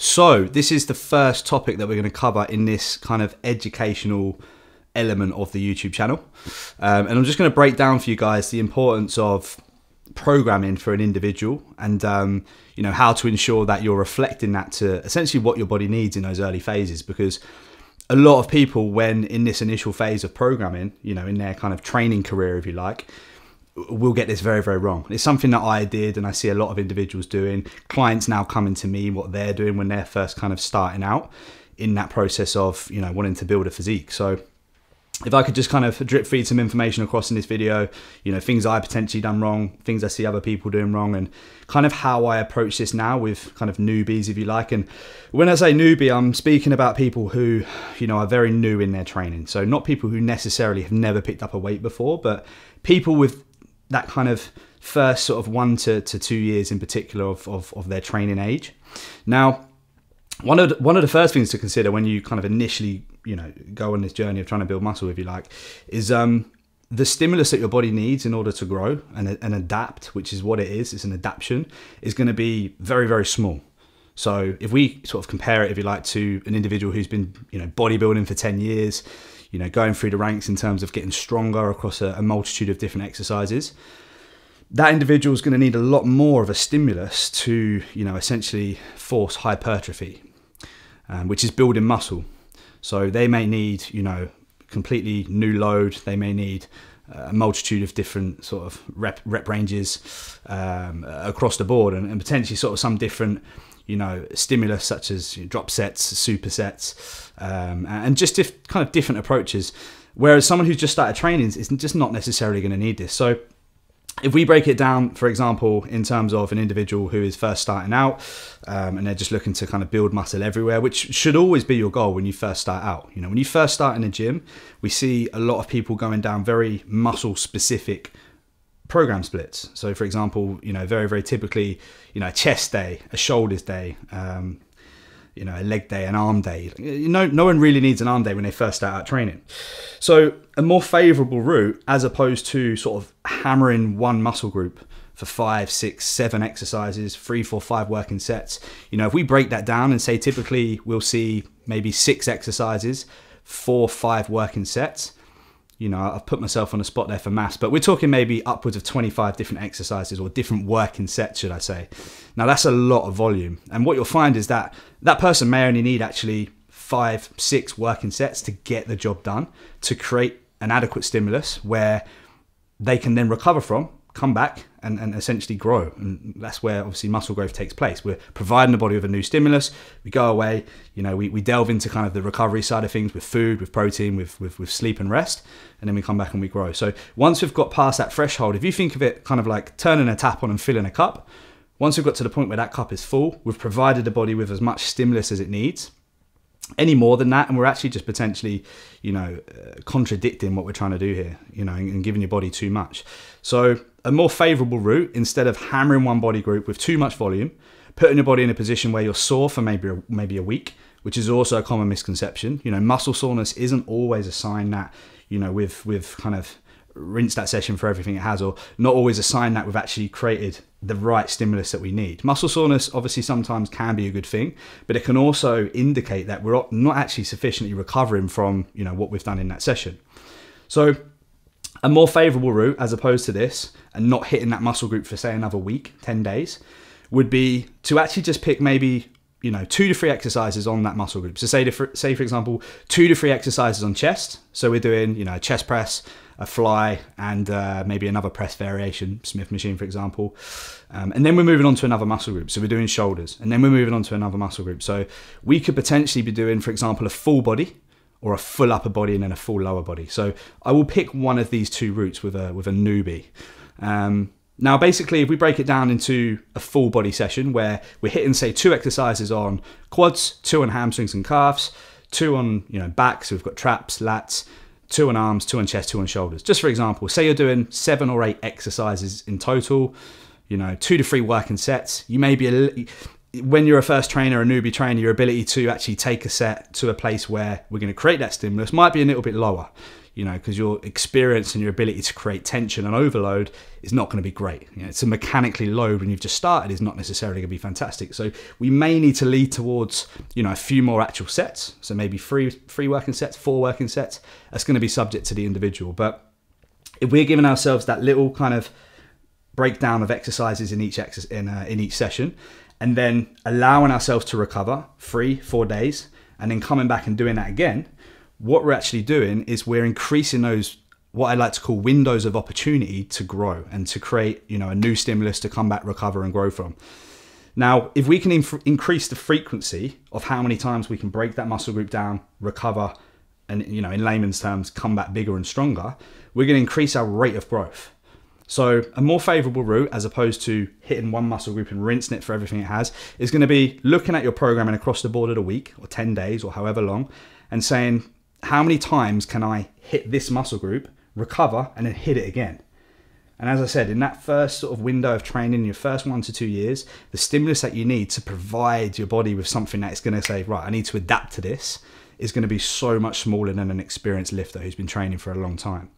So this is the first topic that we're going to cover in this kind of educational element of the YouTube channel. And I'm just going to break down for you guys the importance of programming for an individual and you know, how to ensure that you're reflecting that to essentially what your body needs in those early phases. Because a lot of people, when in this initial phase of programming, you know, in their kind of training career, if you like, will get this very, very wrong. It's something that I did and I see a lot of individuals doing. Clients now coming to me what they're doing when they're first kind of starting out in that process of, you know, wanting to build a physique. So if I could just kind of drip feed some information across in this video, you know, things I potentially done wrong, things I see other people doing wrong, and kind of how I approach this now with kind of newbies, if you like. And when I say newbie, I'm speaking about people who, you know, are very new in their training. So not people who necessarily have never picked up a weight before, but people with that kind of first sort of 1 to 2 years in particular of their training age. Now, one of the first things to consider when you kind of initially, you know, go on this journey of trying to build muscle, if you like, is the stimulus that your body needs in order to grow and adapt, which is what it is. It's an adaptation, is going to be very, very small. So if we sort of compare it, if you like, to an individual who's been, you know, bodybuilding for 10 years, you know, going through the ranks in terms of getting stronger across a multitude of different exercises, that individual is going to need a lot more of a stimulus to, you know, essentially force hypertrophy, which is building muscle. So they may need, you know, completely new load. They may need a multitude of different sort of rep ranges across the board, and potentially sort of some different, you know, stimulus such as drop sets, supersets, and just kind of different approaches. Whereas someone who's just started training is just not necessarily going to need this. So if we break it down, for example, in terms of an individual who is first starting out and they're just looking to kind of build muscle everywhere, which should always be your goal when you first start out. You know, when you first start in the gym, we see a lot of people going down very muscle specific program splits. So for example, you know, very, very typically, you know, a chest day, a shoulders day, you know, a leg day, an arm day. You know, no one really needs an arm day when they first start out training. So a more favorable route, as opposed to sort of hammering one muscle group for 5, 6, 7 exercises, 3, 4, 5 working sets. You know, if we break that down and say typically we'll see maybe 6 exercises, 4, 5 working sets. You know, I've put myself on the spot there for maths, but we're talking maybe upwards of 25 different exercises or different working sets, should I say. Now that's a lot of volume. And what you'll find is that that person may only need actually 5, 6 working sets to get the job done, to create an adequate stimulus where they can then recover from, come back and essentially grow. And that's where obviously muscle growth takes place. We're providing the body with a new stimulus. We go away, you know, we delve into kind of the recovery side of things with food, with protein, with sleep and rest, and then we come back and we grow. So once we've got past that threshold, if you think of it kind of like turning a tap on and filling a cup, once we've got to the point where that cup is full, we've provided the body with as much stimulus as it needs. Any more than that, and we're actually just potentially, you know, contradicting what we're trying to do here, you know, and giving your body too much. So a more favorable route, instead of hammering one body group with too much volume, putting your body in a position where you're sore for maybe a week, which is also a common misconception. You know, muscle soreness isn't always a sign that, you know, we've kind of rinsed that session for everything it has, or not always a sign that we've actually created the right stimulus that we need. Muscle soreness obviously sometimes can be a good thing, but it can also indicate that we're not actually sufficiently recovering from, you know, what we've done in that session. So a more favorable route, as opposed to this and not hitting that muscle group for say another week, 10 days, would be to actually just pick maybe, you know, 2 to 3 exercises on that muscle group. So say for example, 2 to 3 exercises on chest. So we're doing, you know, a chest press, a fly, and maybe another press variation, Smith machine, for example. And then we're moving on to another muscle group. So we're doing shoulders, and then we're moving on to another muscle group. So we could potentially be doing, for example, a full body, or a full upper body and then a full lower body. So I will pick one of these 2 routes with a newbie. Now, basically, if we break it down into a full body session where we're hitting, say, 2 exercises on quads, 2 on hamstrings and calves, 2 on, you know, back, so we've got traps, lats, 2 on arms, 2 on chest, 2 on shoulders. Just for example, say you're doing 7 or 8 exercises in total, you know, 2 to 3 working sets. You may be when you're a first trainer, a newbie trainer, your ability to actually take a set to a place where we're going to create that stimulus might be a little bit lower. you know, because your experience and your ability to create tension and overload is not going to be great. You know, to mechanically load when you've just started is not necessarily going to be fantastic. So we may need to lead towards, you know, a few more actual sets. So maybe three working sets, 4 working sets. That's going to be subject to the individual. But if we're giving ourselves that little kind of breakdown of exercises in each session, and then allowing ourselves to recover 3-4 days, and then coming back and doing that again, what we're actually doing is we're increasing those, what I like to call windows of opportunity to grow and to create, you know, a new stimulus to come back, recover, and grow from. Now, if we can increase the frequency of how many times we can break that muscle group down, recover, and, you know, in layman's terms, come back bigger and stronger, we're going to increase our rate of growth. So a more favorable route, as opposed to hitting one muscle group and rinsing it for everything it has, is going to be looking at your programming across the board of a week or 10 days or however long, and saying, how many times can I hit this muscle group, recover, and then hit it again? And as I said, in that first sort of window of training, your first 1 to 2 years, the stimulus that you need to provide your body with something that is going to say, right, I need to adapt to this, is going to be so much smaller than an experienced lifter who's been training for a long time.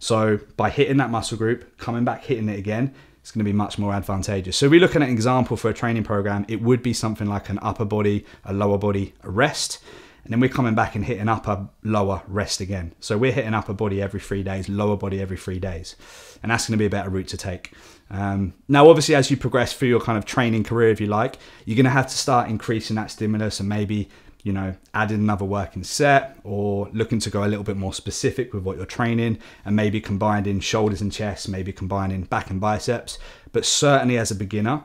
So by hitting that muscle group, coming back, hitting it again, it's going to be much more advantageous. So if we look at an example for a training program, it would be something like an upper body, a lower body, a rest. And then we're coming back and hitting upper, lower, rest again. So we're hitting upper body every 3 days, lower body every 3 days. And that's going to be a better route to take. Now, obviously, as you progress through your kind of training career, if you like, you're going to have to start increasing that stimulus and maybe, you know, adding another working set, or looking to go a little bit more specific with what you're training, and maybe combining shoulders and chest, maybe combining back and biceps. But certainly as a beginner,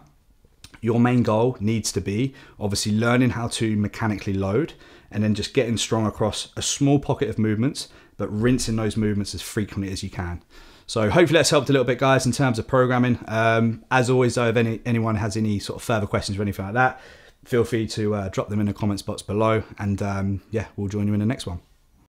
your main goal needs to be obviously learning how to mechanically load, and then just getting strong across a small pocket of movements, but rinsing those movements as frequently as you can. So hopefully that's helped a little bit, guys, in terms of programming. As always, though, if anyone has any sort of further questions or anything like that, feel free to drop them in the comments box below, and yeah, we'll join you in the next one.